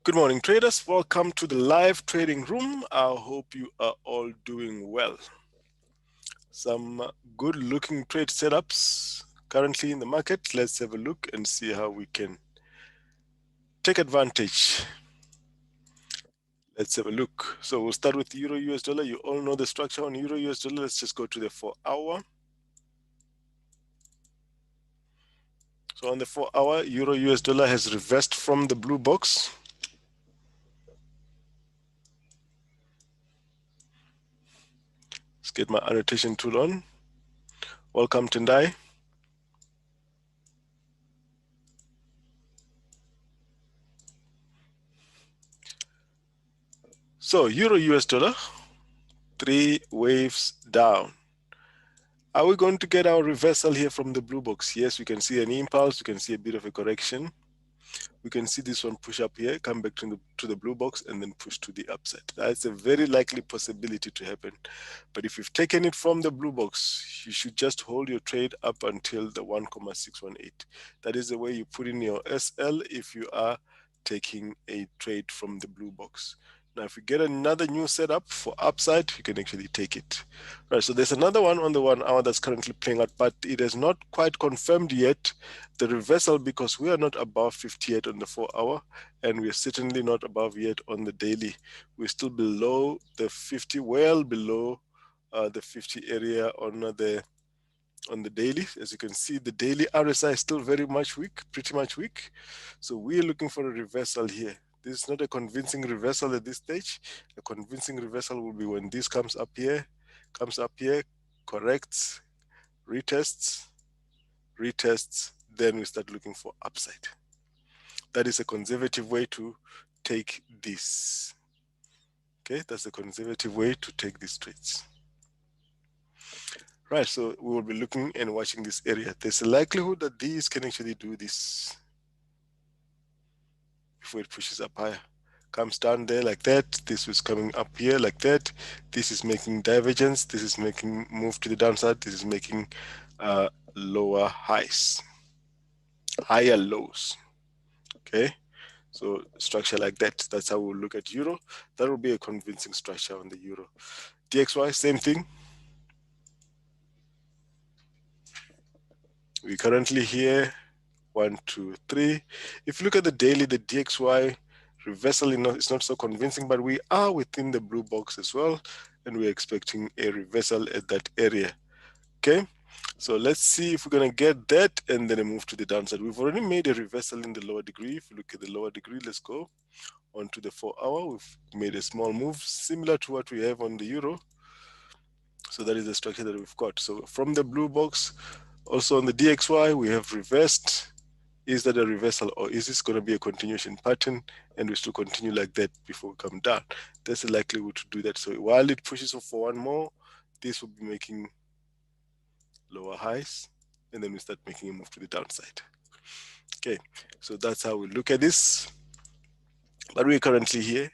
Good morning, traders. Welcome to the live trading room. I hope you are all doing well. Some good looking trade setups currently in the market. Let's have a look and see how we can take advantage. Let's have a look. So we'll start with Euro US dollar. You all know the structure on Euro US dollar. Let's just go to the 4-hour. So on the 4-hour, Euro US dollar has reversed from the blue box. Let's get my annotation tool on. Welcome, Tendai. So Euro US dollar, 3 waves down. Are we going to get our reversal here from the blue box? Yes, we can see an impulse. We can see a bit of a correction. We can see this one push up here, come back to the blue box, and then push to the upside. That's a very likely possibility to happen. But if you've taken it from the blue box, you should just hold your trade up until the 1,618. That is the way you put in your SL if you are taking a trade from the blue box. Now, if you get another new setup for upside, you can actually take it. Right, so there's another one on the 1 hour that's currently playing out, but it has not quite confirmed yet the reversal because we are not above 58 on the 4 hour, and we're certainly not above yet on the daily. We're still below the 50, well below the 50 area on the daily. As you can see, the daily RSI is still very much weak, pretty much weak. So we're looking for a reversal here. This is not a convincing reversal at this stage. A convincing reversal will be when this comes up here, corrects, retests, then we start looking for upside. That is a conservative way to take this. Okay, that's a conservative way to take these trades. Right, so we will be looking and watching this area. There's a likelihood that these can actually do this before it pushes up higher. Comes down there like that. This was coming up here like that. This is making divergence. This is making move to the downside. This is making lower highs, higher lows. Okay, so structure like that. That's how we'll look at euro. That will be a convincing structure on the euro. DXY, same thing. We currently here 1, 2, 3. If you look at the daily, the DXY reversal is not so convincing, but we are within the blue box as well, and we're expecting a reversal at that area. Okay, so let's see if we're going to get that and then a move to the downside. We've already made a reversal in the lower degree. If you look at the lower degree, let's go onto the 4 hour. We've made a small move similar to what we have on the euro. So that is the structure that we've got. So from the blue box, also on the DXY, we have reversed. Is that a reversal, or is this going to be a continuation pattern and we still continue like that before we come down? There's a likelihood to do that. So while it pushes off for one more, this will be making lower highs, and then we start making a move to the downside. Okay, so that's how we look at this. But we're currently here,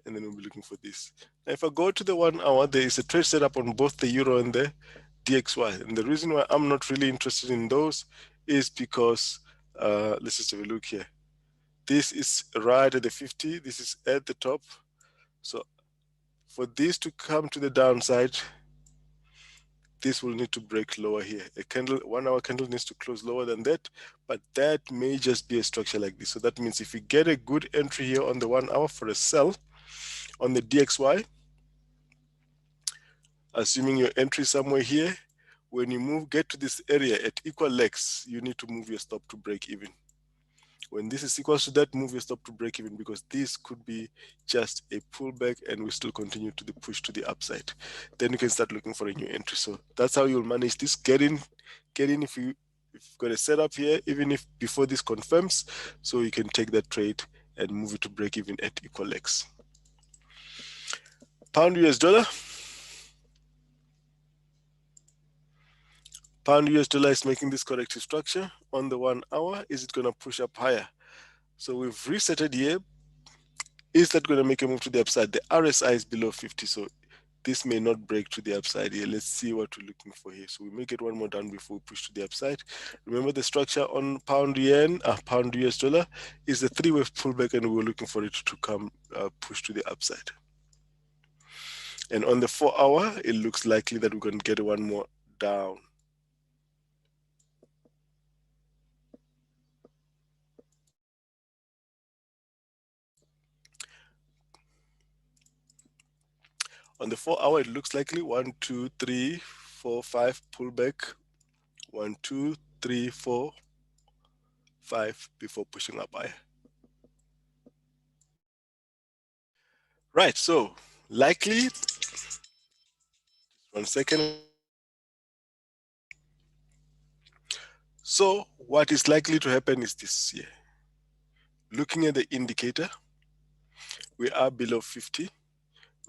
and then we'll be looking for this. Now, if I go to the 1 hour, there is a trade setup on both the euro and the DXY. And the reason why I'm not really interested in those is because, let's just have a look here. This is right at the 50. This is at the top. So for this to come to the downside, this will need to break lower here. A candle, 1 hour candle needs to close lower than that, but that may just be a structure like this. So that means if we get a good entry here on the 1 hour for a sell on the DXY, assuming your entry somewhere here, when you get to this area at equal legs, you need to move your stop to break even. When this is equal to that, move your stop to break even, because this could be just a pullback and we still continue to the push to the upside. Then you can start looking for a new entry. So that's how you'll manage this. Get in if you've got a setup here, even if before this confirms, so you can take that trade and move it to break even at equal legs. Pound US dollar. Pound US dollar is making this corrective structure on the 1 hour. Is it going to push up higher? So we've resetted here. Is that going to make a move to the upside? The RSI is below 50, so this may not break to the upside here. Let's see what we're looking for here. So we may get one more down before we push to the upside. Remember the structure on pound US dollar is the 3-wave pullback, and we're looking for it to come push to the upside. And on the 4-hour, it looks likely that we're going to get one more down. On the 4-hour, it looks likely 1, 2, 3, 4, 5 pullback. 1, 2, 3, 4, 5 before pushing up higher. Right, so likely, just 1 second. So what is likely to happen is this here. Looking at the indicator, we are below 50.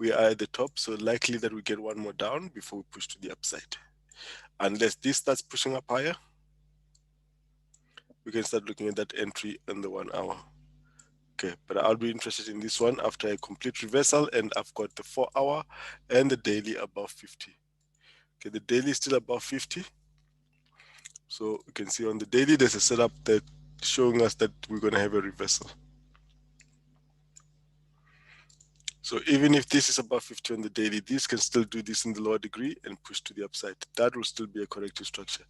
We are at the top, so likely that we get one more down before we push to the upside. Unless this starts pushing up higher, we can start looking at that entry in the 1 hour. Okay, but I'll be interested in this one after a complete reversal, and I've got the 4-hour and the daily above 50. Okay, the daily is still above 50. So you can see on the daily, there's a setup that showing us that we're going to have a reversal. So even if this is above 50 on the daily, this can still do this in the lower degree and push to the upside. That will still be a corrective structure.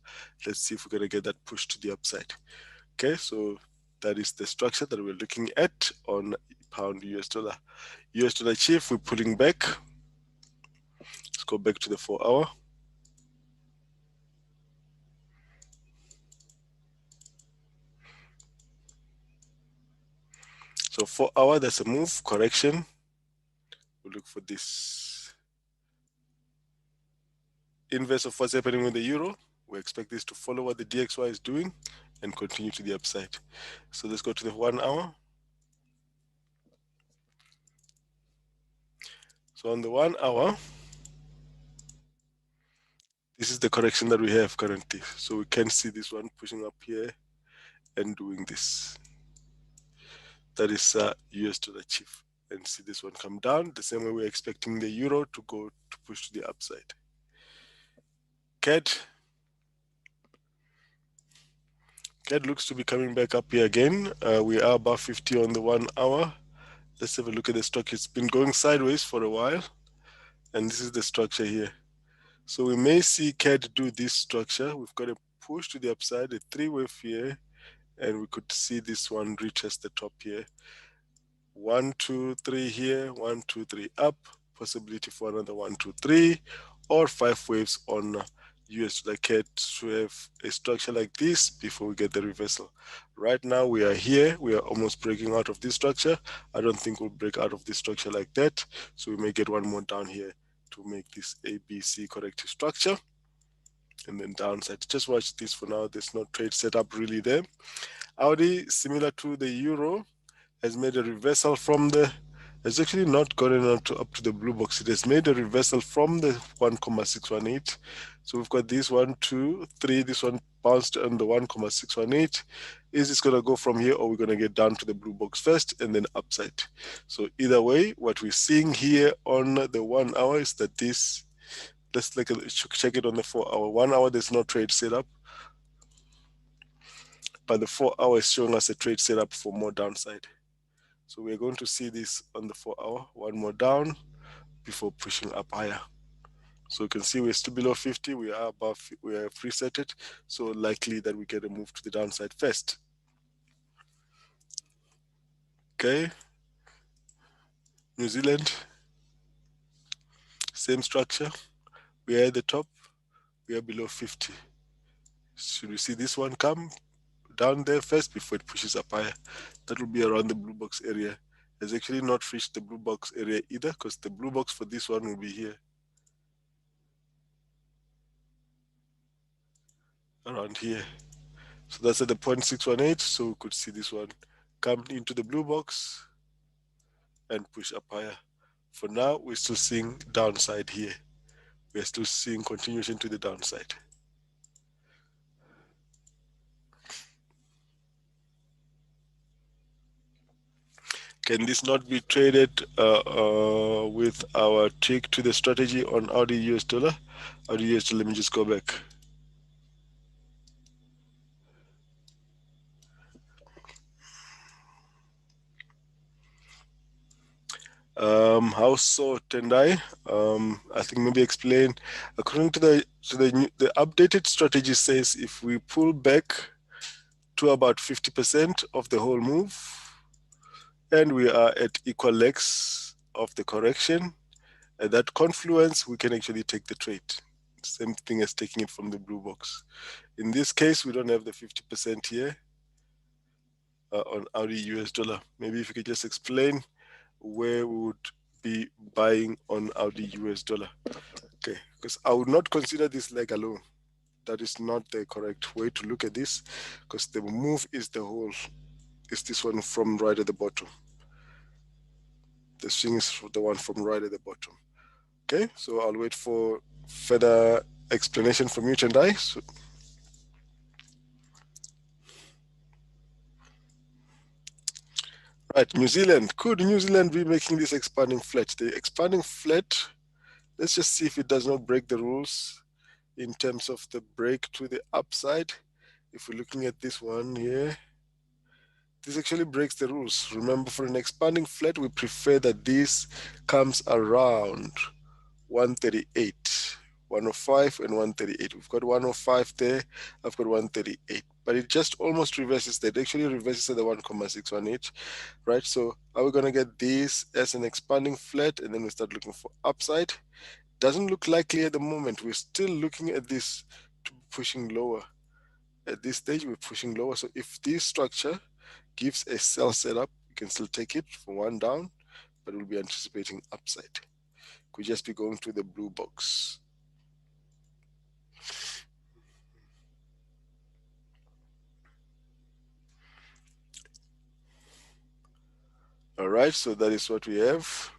Let's see if we're going to get that push to the upside. Okay, so that is the structure that we're looking at on pound US dollar. US dollar chief, we're pulling back. Let's go back to the 4-hour. So 4-hour, that's a move, correction. We'll look for this inverse of what's happening with the euro. We expect this to follow what the DXY is doing and continue to the upside. So let's go to the 1 hour. So on the 1 hour, this is the correction that we have currently. So we can see this one pushing up here and doing this. That is US dollar chief. And see this one come down the same way we're expecting the euro to go to push to the upside. CAD looks to be coming back up here again. We are above 50 on the 1 hour. Let's have a look at the stock. It's been going sideways for a while. And this is the structure here. So we may see CAD do this structure. We've got a push to the upside, a 3-wave here, and we could see this one retest the top here. 1, 2, 3 here, 1, 2, 3 up, possibility for another 1, 2, 3, or 5 waves on US dollar CAD to have a structure like this before we get the reversal. Right now we are here, we are almost breaking out of this structure. I don't think we'll break out of this structure like that, so we may get one more down here to make this ABC corrective structure. And then downside, just watch this for now. There's no trade setup really there. Audi, similar to the euro, has made a reversal from the, it's actually not gotten up to the blue box. It has made a reversal from the 1,618. So we've got this 1, 2, 3. This one bounced on the 1,618. Is this going to go from here, or we're going to get down to the blue box first and then upside? So either way, what we're seeing here on the 1 hour is that this, let's check it on the 4 hour. 1 hour, there's no trade setup. But the 4 hour is showing us a trade setup for more downside. So we're going to see this on the 4 hour, one more down before pushing up higher. So you can see we're still below 50, we are above, we are preset it. So likely that we get a move to the downside first. Okay. New Zealand, same structure. We are at the top, we are below 50. Should we see this one come down there first before it pushes up higher? That will be around the blue box area. It's actually not reached the blue box area either, because the blue box for this one will be here. Around here. So that's at the 0.618. So we could see this one come into the blue box and push up higher. For now, we're still seeing downside here. We're still seeing continuation to the downside. Can this not be traded with our tick to the strategy on Audi US dollar? Audi US dollar, let me just go back. How so, Tendai? I think maybe explain. According to the updated strategy says if we pull back to about 50% of the whole move, and we are at equal legs of the correction, at that confluence, we can actually take the trade. Same thing as taking it from the blue box. In this case, we don't have the 50% here on Audi US dollar. Maybe if you could just explain where we would be buying on Audi US dollar. Okay, because I would not consider this leg alone. That is not the correct way to look at this, because the move is the whole. It's this one from right at the bottom. The swing is the one from right at the bottom. Okay, so I'll wait for further explanation from you, Tendai. So, right, New Zealand. Could New Zealand be making this expanding flat? The expanding flat, let's just see if it does not break the rules in terms of the break to the upside. If we're looking at this one here, this actually breaks the rules. Remember, for an expanding flat, we prefer that this comes around 138, 105 and 138. We've got 105 there, I've got 138. But it just almost reverses that. It actually reverses at the 1,618, right? So are we going to get this as an expanding flat and then we start looking for upside? Doesn't look likely at the moment. We're still looking at this pushing lower. At this stage, we're pushing lower. So if this structure gives a sell setup, you can still take it for one down, but we'll be anticipating upside. Could just be going to the blue box. All right, so that is what we have.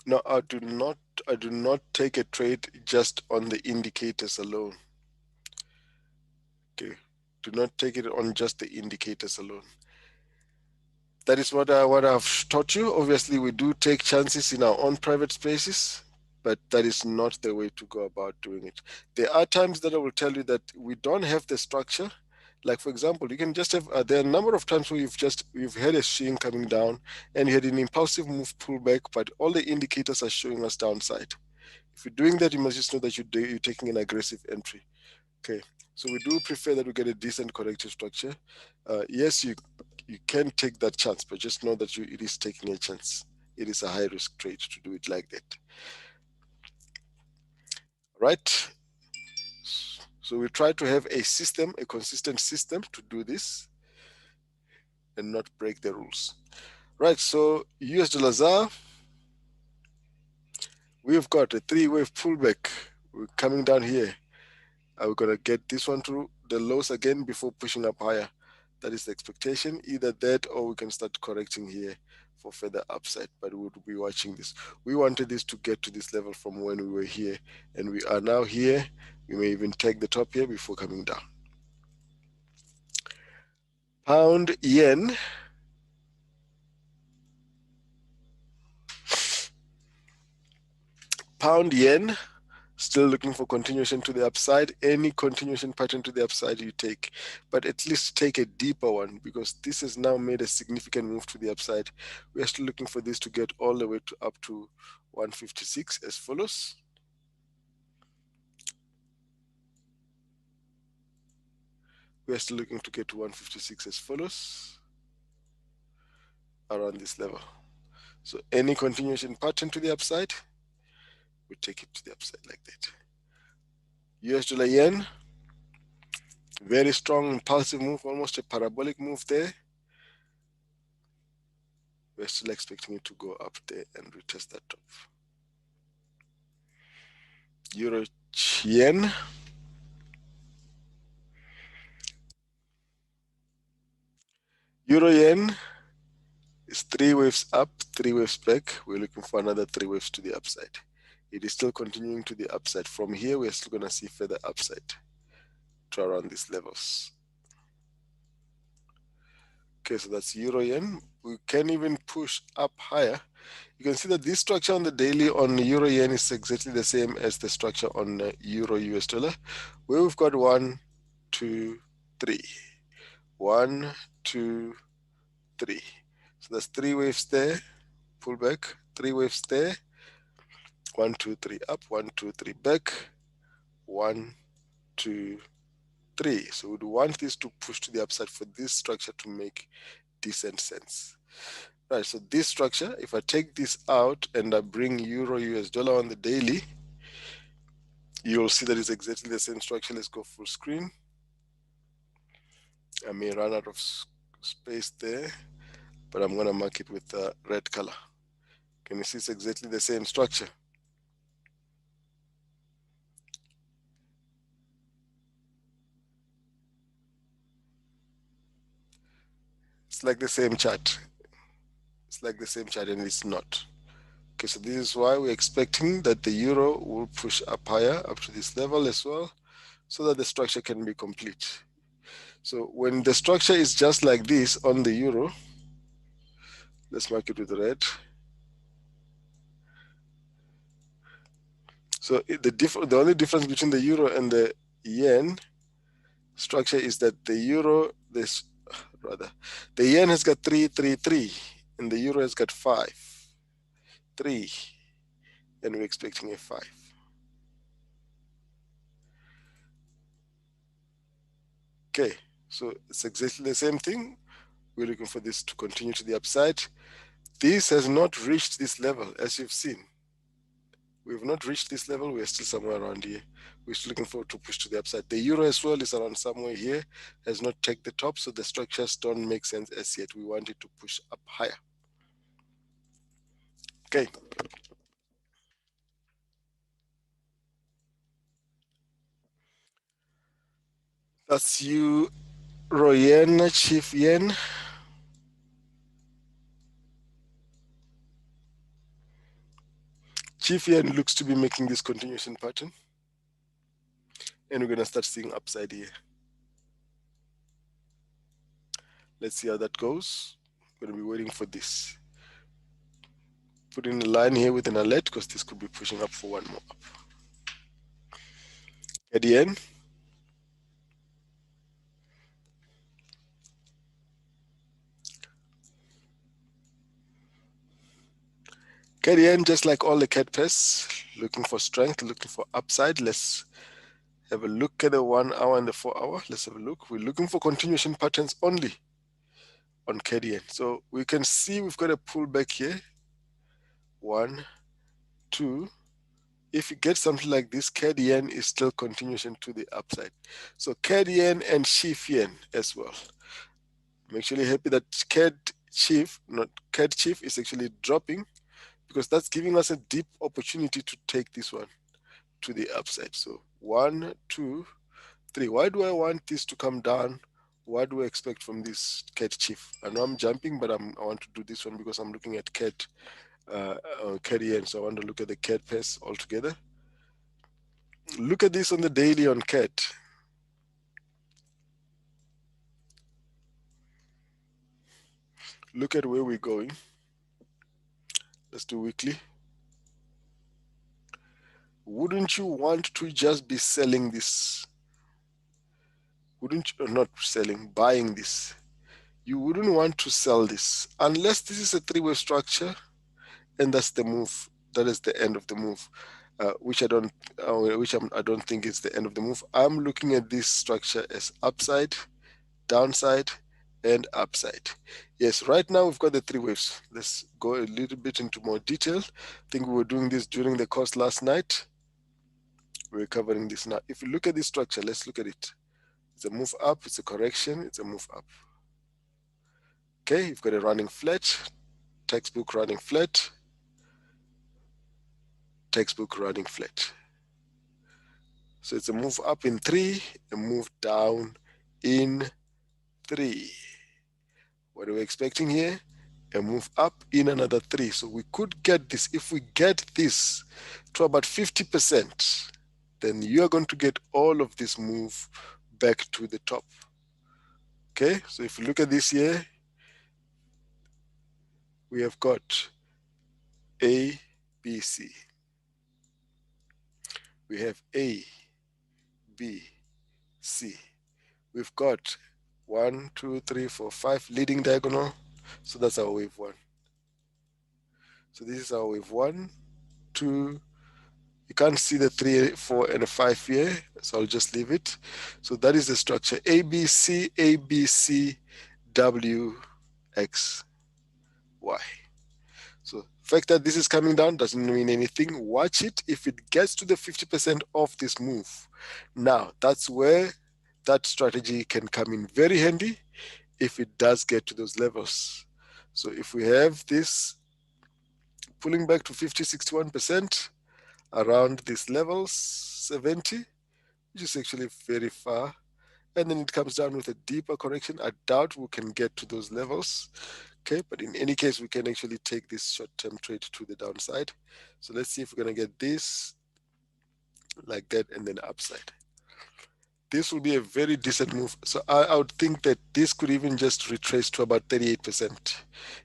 Now, I do not take a trade just on the indicators alone. Okay, do not take it on just the indicators alone. That is what I've taught you. Obviously, we do take chances in our own private spaces, but that is not the way to go about doing it. There are times that I will tell you that we don't have the structure. Like, for example, you can just have, there are a number of times where you've had a swing coming down and you had an impulsive move pullback, but all the indicators are showing us downside. If you're doing that, you must just know that you're taking an aggressive entry. Okay, so we do prefer that we get a decent corrective structure. Yes, you can take that chance, but just know that it is taking a chance. It is a high risk trade to do it like that. Right? So we try to have a system, a consistent system to do this and not break the rules. Right, so US dollar ZAR, we've got a 3-wave pullback. We're coming down here. Are we going to get this one through the lows again before pushing up higher? That is the expectation. Either that or we can start correcting here for further upside, but we would be watching this. We wanted this to get to this level from when we were here, and we are now here. We may even take the top here before coming down. Pound yen. Pound yen. Still looking for continuation to the upside. Any continuation pattern to the upside you take, but at least take a deeper one, because this has now made a significant move to the upside. We are still looking for this to get all the way to up to 156 as follows. We are still looking to get to 156 as follows, around this level. So any continuation pattern to the upside, we take it to the upside like that. US dollar yen, very strong impulsive move, almost a parabolic move there. We're still expecting it to go up there and retest that top. Euro yen. Euro yen is 3 waves up, 3 waves back. We're looking for another 3 waves to the upside. It is still continuing to the upside. From here, we're still going to see further upside to around these levels. Okay, so that's euro yen. We can even push up higher. You can see that this structure on the daily on euro yen is exactly the same as the structure on euro US dollar, where we've got 1, 2, 3. 1, 2, 3. So that's 3 waves there. Pull back. 3 waves there. 1, 2, 3 up. 1, 2, 3 back. 1, 2, 3. So we'd want this to push to the upside for this structure to make decent sense. Right, so this structure, if I take this out and I bring euro US dollar on the daily, you'll see that it's exactly the same structure. Let's go full screen. I may run out of space there, but I'm going to mark it with a red color. Can you see it's exactly the same structure? It's like the same chart. It's like the same chart, and it's not. Okay, so this is why we're expecting that the euro will push up higher, up to this level as well, so that the structure can be complete. So when the structure is just like this on the euro, let's mark it with red. So the only difference between the euro and the yen structure is that the euro, the yen has got 3, 3, 3, and the euro has got 5, 3, and we're expecting a 5. Okay, so it's exactly the same thing. We're looking for this to continue to the upside. This has not reached this level, as you've seen. We've not reached this level. We're still somewhere around here. We're still looking forward to push to the upside. The euro as well is around somewhere here, has not taken the top, so the structures don't make sense as yet. We want it to push up higher. Okay. That's euro yen, chief yen. Chief yen looks to be making this continuation pattern. And we're going to start seeing upside here. Let's see how that goes. We're going to be waiting for this. Put in a line here with an alert because this could be pushing up for one more up. At the end, KDN, just like all the CAD pairs, looking for strength, looking for upside. Let's have a look at the 1 hour and the 4 hour. Let's have a look. We're looking for continuation patterns only on KDN. So we can see we've got a pullback here. 1, 2. If you get something like this, CAD yen is still continuation to the upside. So CAD yen and CHF yen as well. I'm actually happy that CAD CHF is actually dropping, because that's giving us a deep opportunity to take this one to the upside. So 1, 2, 3. Why do I want this to come down? What do I expect from this CAD CHF? I know I'm jumping, but I want to do this one because I'm looking at CAD yen. So I want to look at the CAD pairs altogether. Look at this on the daily on CAD. Look at where we're going. Let's do weekly. Wouldn't you want to just be selling this? Wouldn't you, not selling, buying this? You wouldn't want to sell this unless this is a three-way structure, and that's the move. That is the end of the move, which I don't think is the end of the move. I'm looking at this structure as upside, downside, and upside. Yes, right now we've got the three waves. Let's go a little bit into more detail. I think we were doing this during the course last night. We're covering this now. If you look at this structure, let's look at it. It's a move up, it's a correction, it's a move up. Okay, you've got a running flat, textbook running flat, textbook running flat. So it's a move up in 3, a move down in 3. What are we expecting here? A move up in another 3. So we could get this. If we get this to about 50%, then you are going to get all of this move back to the top. Okay, so if you look at this here, we have got A, B, C. We have A, B, C. We've got 1, 2, 3, 4, 5 leading diagonal. So that's our wave 1. So this is our wave 1, 2. You can't see the 3, 4, and a 5 here, so I'll just leave it. So that is the structure: ABC, ABC, W, X, Y. So the fact that this is coming down doesn't mean anything. Watch it if it gets to the 50% of this move. Now, that's where that strategy can come in very handy if it does get to those levels. So if we have this pulling back to 50, 61%, around these levels, 70, which is actually very far, and then it comes down with a deeper correction. I doubt we can get to those levels. Okay, but in any case, we can actually take this short-term trade to the downside. So let's see if we're going to get this like that and then upside. This will be a very decent move. So I would think that this could even just retrace to about 38%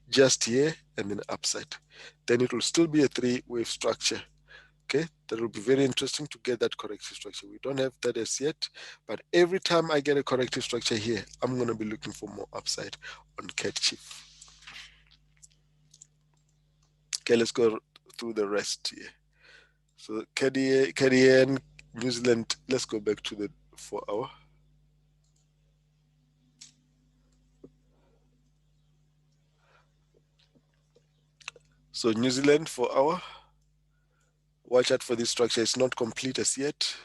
just here and then upside. Then it will still be a 3-wave structure. Okay, that will be very interesting to get that corrective structure. We don't have that as yet, but every time I get a corrective structure here, I'm going to be looking for more upside on CAD Chief. Okay, let's go through the rest here. So KDN, New Zealand, let's go back to the 4-hour. So New Zealand 4-hour. Watch out for this structure. It's not complete as yet.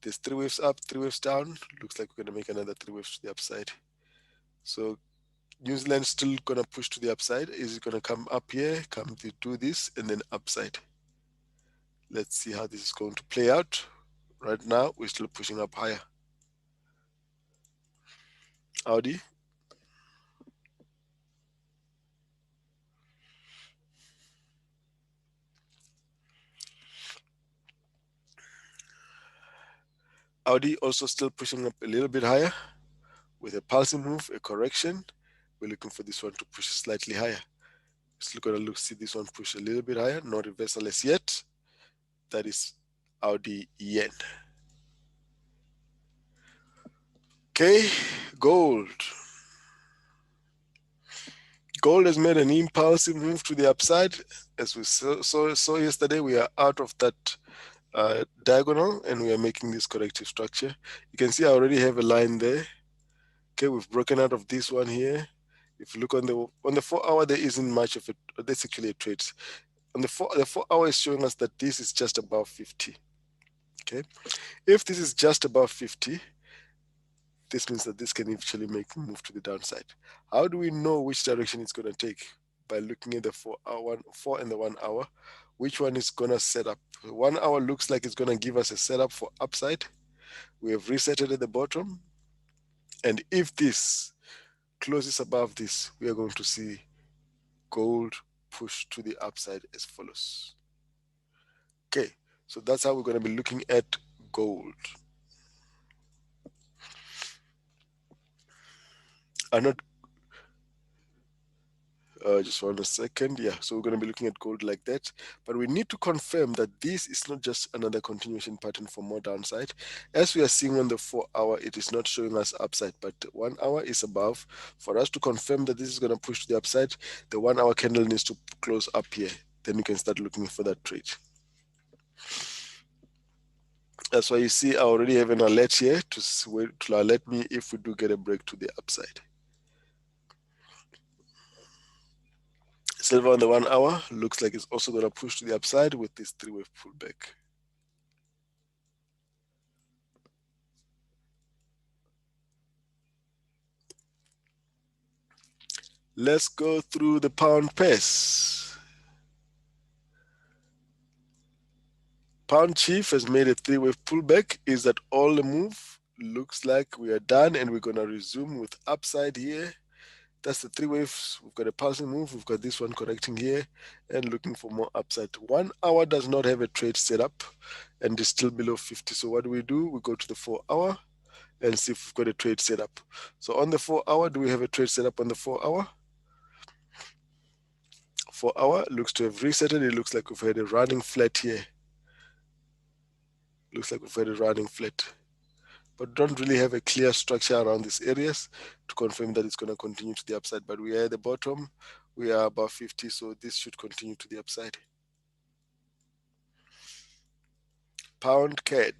There's 3 waves up, 3 waves down. Looks like we're going to make another 3 waves to the upside. So New Zealand still going to push to the upside. Is it going to come up here, come to do this, and then upside? Let's see how this is going to play out. Right now, we're still pushing up higher. Audi. Audi also still pushing up a little bit higher with a pulsing move, a correction. We're looking for this one to push slightly higher. Still going to see this one push a little bit higher, not reversal as yet. That is Audi yen. Okay, gold. Gold has made an impulsive move to the upside. As we saw yesterday, we are out of that diagonal and we are making this corrective structure. You can see I already have a line there. Okay, we've broken out of this one here. If you look on the 4-hour, there isn't much of it. That's actually a trade. On the 4-hour is showing us that this is just above 50. Okay, if this is just above 50, this means that this can actually make a move to the downside. How do we know which direction it's going to take? By looking at the 4 and the 1 hour. Which one is going to set up? 1 hour looks like it's going to give us a setup for upside. We have reset it at the bottom. And if this closes above this, we are going to see gold push to the upside as follows. Okay, so that's how we're going to be looking at gold. Just 1 second. Yeah, so we're going to be looking at gold like that. But we need to confirm that this is not just another continuation pattern for more downside. As we are seeing on the 4-hour, it is not showing us upside, but 1 hour is above. For us to confirm that this is going to push to the upside, the 1 hour candle needs to close up here. Then you can start looking for that trade. That's why you see I already have an alert here to alert me if we do get a break to the upside. Silver on the 1 hour looks like it's also going to push to the upside with this 3-wave pullback. Let's go through the pound pairs. Pound Chief has made a 3-wave pullback. Is that all the move? Looks like we are done and we're going to resume with upside here. That's the 3 waves. We've got a pulsing move. We've got this one correcting here and looking for more upside. 1 hour does not have a trade set up and is still below 50. So what do? We go to the 4-hour and see if we've got a trade set up. So on the 4-hour, do we have a trade set up on the 4-hour? 4 hour looks to have resetted. It looks like we've had a running flat here. Looks like we've had a running flat, but don't really have a clear structure around these areas to confirm that it's going to continue to the upside. But we are at the bottom. We are above 50, so this should continue to the upside. Pound CAD.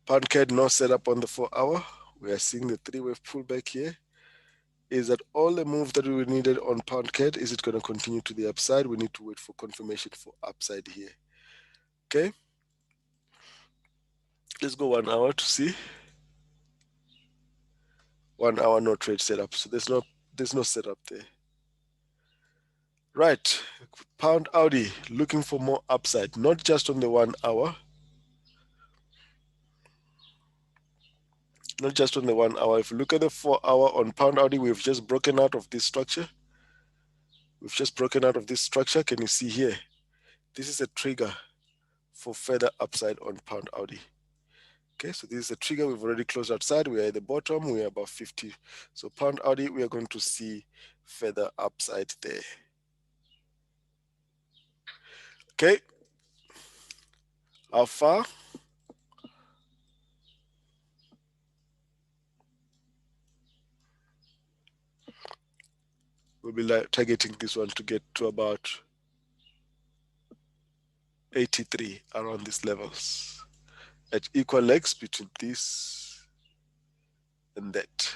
Pound CAD no setup on the 4 hour. We are seeing the 3-wave pullback here. Is that all the move that we needed on Pound CAD? Is it going to continue to the upside? We need to wait for confirmation for upside here. Okay. Let's go 1 hour to see. 1 hour no trade setup. So there's no setup there. Right. Pound Audi looking for more upside, not just on the 1 hour. Not just on the 1 hour. If you look at the 4 hour on Pound Audi, we've just broken out of this structure. We've just broken out of this structure. Can you see here? This is a trigger for further upside on Pound Audi. Okay, so this is a trigger. We've already closed outside. We are at the bottom. We are above 50. So Pound Audi, we are going to see further upside there. Okay. How far? We'll be targeting this one to get to about 83 around these levels at equal legs between this and that.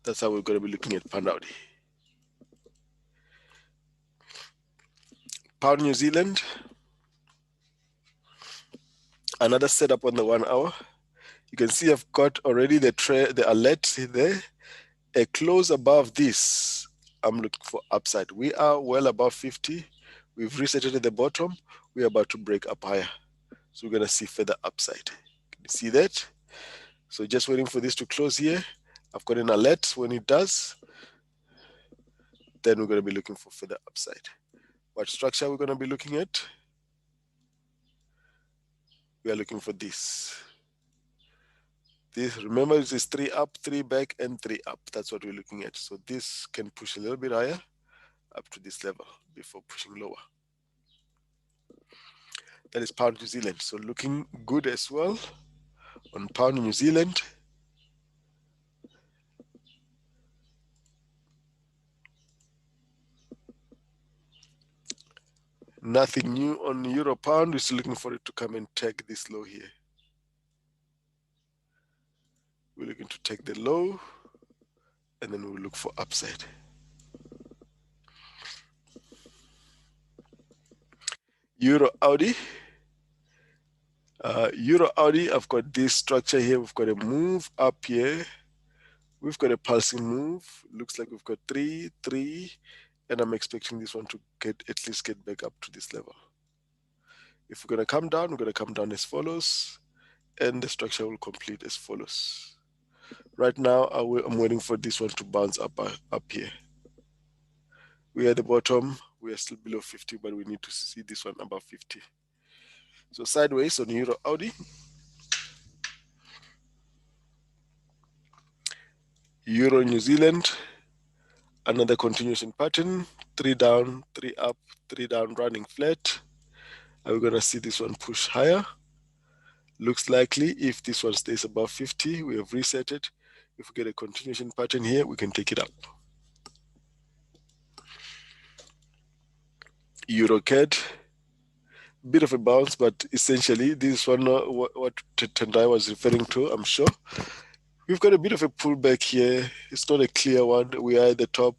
That's how we're going to be looking at Pound Audi. Pound New Zealand, another setup on the 1 hour. You can see I've got already the alert there. A close above this, I'm looking for upside. We are well above 50. We've reset it at the bottom. We're about to break up higher. So we're going to see further upside. Can you see that? So just waiting for this to close here. I've got an alert. When it does, then we're going to be looking for further upside. What structure we're going to be looking at? We are looking for this. This, remember, this is 3 up, 3 back, and 3 up. That's what we're looking at. So this can push a little bit higher up to this level before pushing lower. That is Pound New Zealand. So looking good as well on Pound New Zealand. Nothing new on Euro Pound. We're still looking for it to come and tag this low here. We're looking to take the low, and then we'll look for upside. Euro Audi. Euro Audi, I've got this structure here. We've got a move up here. We've got a pulsing move. Looks like we've got 3, 3, and I'm expecting this one to at least get back up to this level. If we're going to come down, we're going to come down as follows, and the structure will complete as follows. Right now, I'm waiting for this one to bounce up here. We are at the bottom. We are still below 50, but we need to see this one above 50. So sideways on Euro Audi. Euro New Zealand, another continuation pattern, 3 down, 3 up, 3 down, running flat. Are we going to see this one push higher? Looks likely. If this one stays above 50, we have reset it. If we get a continuation pattern here, we can take it up. Euro CAD, bit of a bounce, but essentially this is one what Tendai was referring to, I'm sure. We've got a bit of a pullback here. It's not a clear one. We are at the top.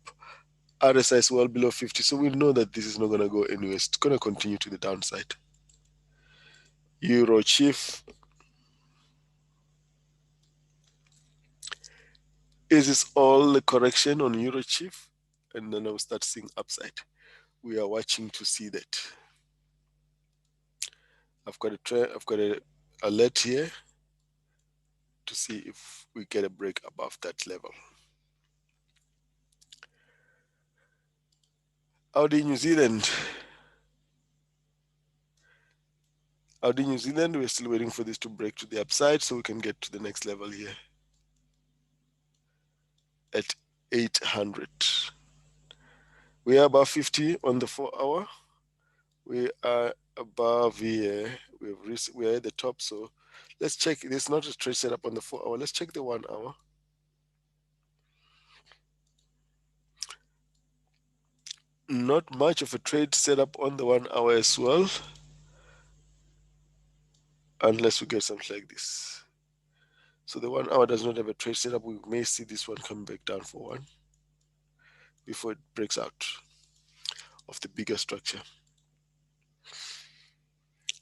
RSI is well below 50, so we know that this is not going to go anywhere. It's going to continue to the downside. Euro Chief. Is this all the correction on Euro Chief? And then I'll start seeing upside. We are watching to see that. I've got a alert here to see if we get a break above that level. Audi New Zealand. Audi New Zealand, we're still waiting for this to break to the upside so we can get to the next level here. at 800. We are above 50 on the 4 hour. We are above here. We are at the top. So let's check. There's not a trade setup on the 4 hour. Let's check the 1 hour. Not much of a trade setup on the 1 hour as well, unless we get something like this. So the 1 hour does not have a trade setup. We may see this one come back down for one before it breaks out of the bigger structure.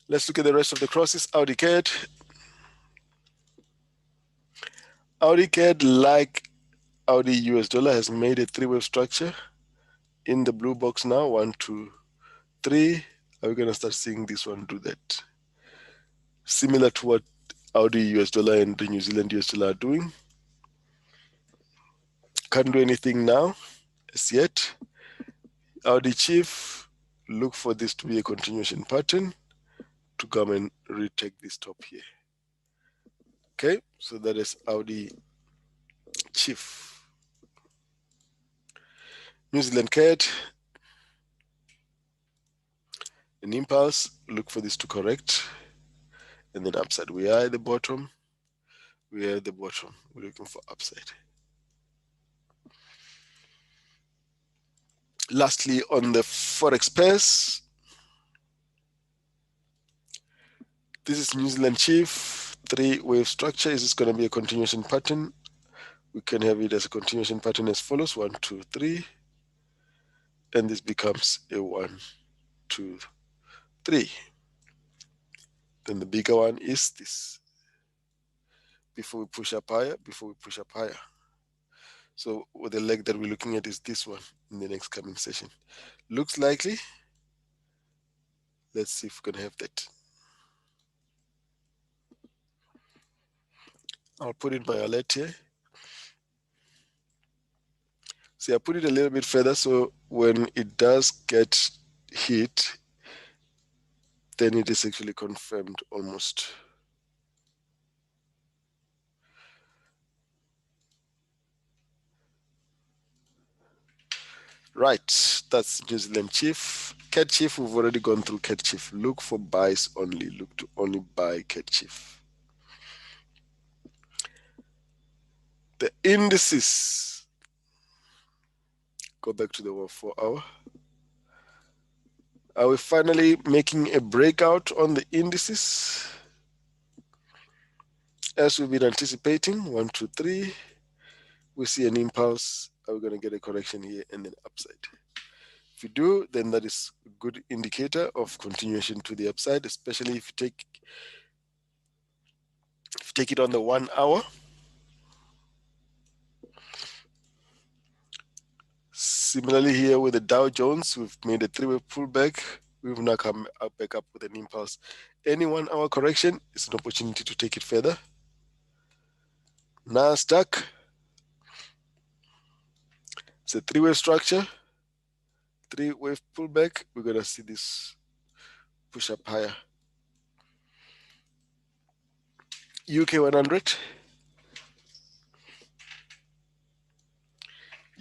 Let's look at the rest of the crosses. Audi CAD. Audi CAD, like Audi US dollar, has made a three-wave structure in the blue box now. 1, 2, 3. Are we going to start seeing this one do that? Similar to what Audi US dollar and the New Zealand US dollar are doing. Can't do anything now as yet. Audi Chief, look for this to be a continuation pattern to come and retake this top here. Okay, so that is Audi Chief. New Zealand CAD, an impulse, look for this to correct, and then upside. We are at the bottom. We are at the bottom. We're looking for upside. Lastly, on the Forex pairs, this is New Zealand Chief, three-wave structure. Is this going to be a continuation pattern? We can have it as a continuation pattern as follows: 1, 2, 3, and this becomes a 1, 2, 3. Then the bigger one is this. Before we push up higher, So the leg that we're looking at is this one in the next coming session. Looks likely. Let's see if we can have that. I'll put in my alert here. See, I put it a little bit further, so when it does get hit, then it is actually confirmed almost. Right, that's New Zealand Chief. CAD Chief, we've already gone through CAD Chief. Look for buys only. Look to only buy CAD Chief. The indices. Go back to the 4 hour. Are we finally making a breakout on the indices? As we've been anticipating, 1, 2, 3. We see an impulse. Are we going to get a correction here and then upside? If you do, then that is a good indicator of continuation to the upside, especially if you take it on the 1 hour. Similarly here with the Dow Jones, we've made a three-wave pullback. We've now come back up with an impulse. Any 1 hour correction is an opportunity to take it further. NASDAQ, it's a three-wave structure, three-wave pullback. We're going to see this push up higher. UK 100.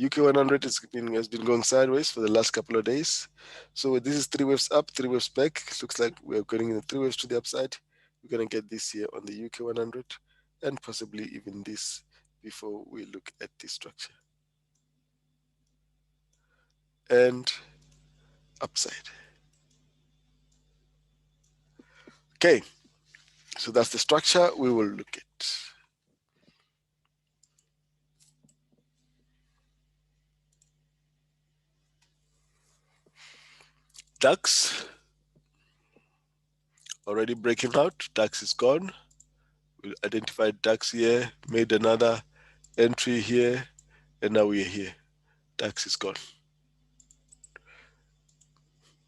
UK 100 has been going sideways for the last couple of days. So this is three waves up, three waves back. It looks like we're going in the three waves to the upside. We're going to get this here on the UK 100 and possibly even this before we look at this structure. And upside. Okay, so that's the structure we will look at. DAX, already breaking out. DAX is gone. We identified DAX here, made another entry here, and now we're here. DAX is gone.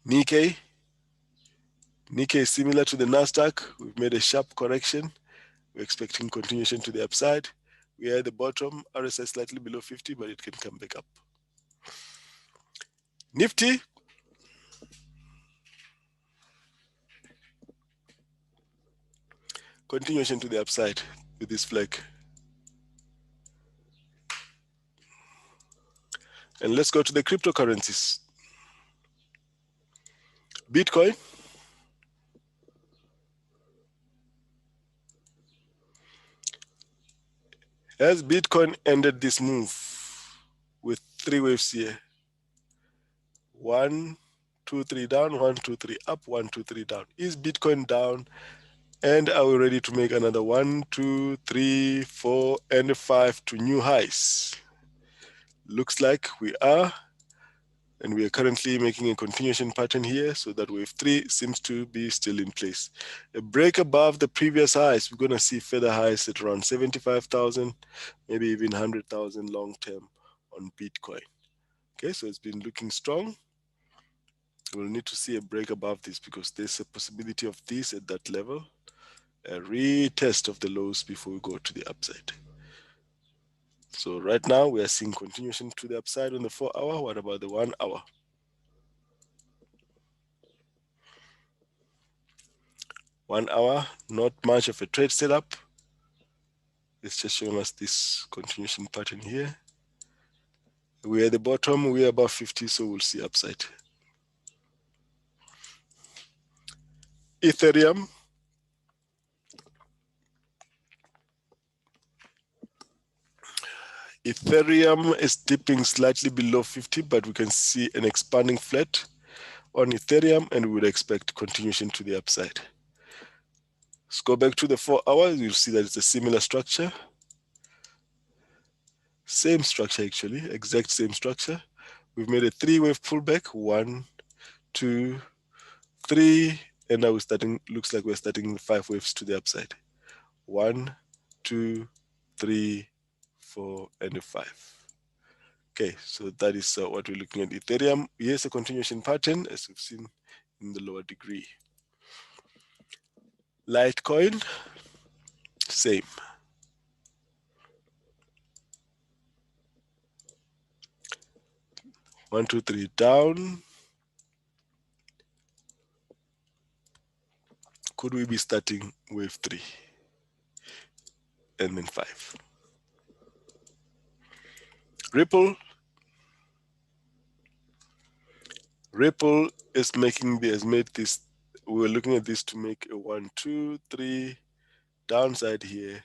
Nikkei is similar to the NASDAQ. We've made a sharp correction. We're expecting continuation to the upside. We are at the bottom, RSI slightly below 50, but it can come back up. Nifty, continuation to the upside with this flag. And let's go to the cryptocurrencies. Bitcoin. As Bitcoin ended this move with 3 waves here. 1, 2, 3 down, 1, 2, 3 up, 1, 2, 3 down. Is Bitcoin down? And are we ready to make another 1, 2, 3, 4, and 5 to new highs? Looks like we are. And we are currently making a continuation pattern here, so that wave 3 seems to be still in place. A break above the previous highs, we're going to see further highs at around 75,000, maybe even 100,000 long term on Bitcoin. Okay, so it's been looking strong. We'll need to see a break above this because there's a possibility of this at that level, a retest of the lows before we go to the upside. So right now we are seeing continuation to the upside on the 4 hour. What about the 1 hour? 1 hour, not much of a trade setup. It's just showing us this continuation pattern here. We're at the bottom, we're above 50, so we'll see upside. Ethereum. Ethereum is dipping slightly below 50, but we can see an expanding flat on Ethereum, and we would expect continuation to the upside. Let's go back to the 4 hours. You'll see that it's a similar structure. Same structure, actually, exact same structure. We've made a 3-wave pullback, 1, 2, 3, and now we're starting, looks like we're starting 5 waves to the upside. 1, 2, 3, 4, and a 5. Okay, so that is what we're looking at. Ethereum, here's a continuation pattern, as we've seen in the lower degree. Litecoin, same. One, two, three, down. Could we be starting wave 3? And then 5. Ripple. Ripple is has made this, we're looking at this to make a 1, 2, 3, downside here,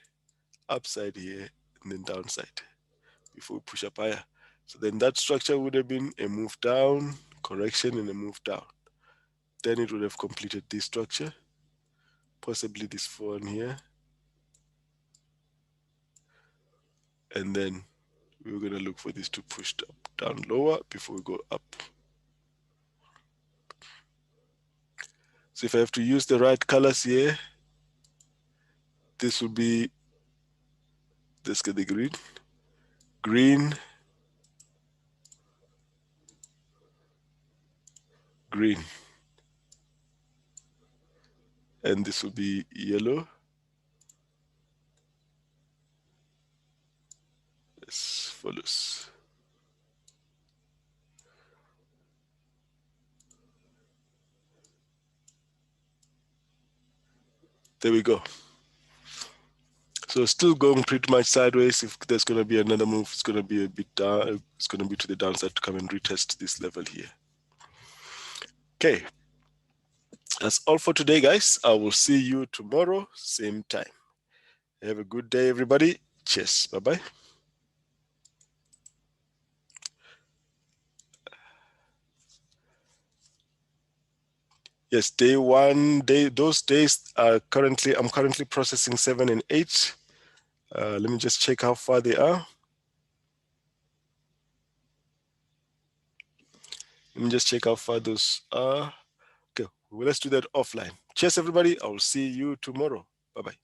upside here, and then downside before we push up higher. So then that structure would have been a move down, correction, and a move down. Then it would have completed this structure, possibly this one here. And then we're going to look for this to push down lower before we go up. So if I have to use the right colors here, this will be, let's get the green, green, green. And this will be yellow. As follows. There we go. So still going pretty much sideways. If there's going to be another move, it's going to be a bit down. It's going to be to the downside to come and retest this level here. Okay. That's all for today, guys. I will see you tomorrow, same time. Have a good day, everybody. Cheers. Bye-bye. Yes, day 1, those days are I'm currently processing 7 and 8. Let me just check how far they are. Let me just check how far those are. Okay, well, let's do that offline. Cheers, everybody. I will see you tomorrow. Bye-bye.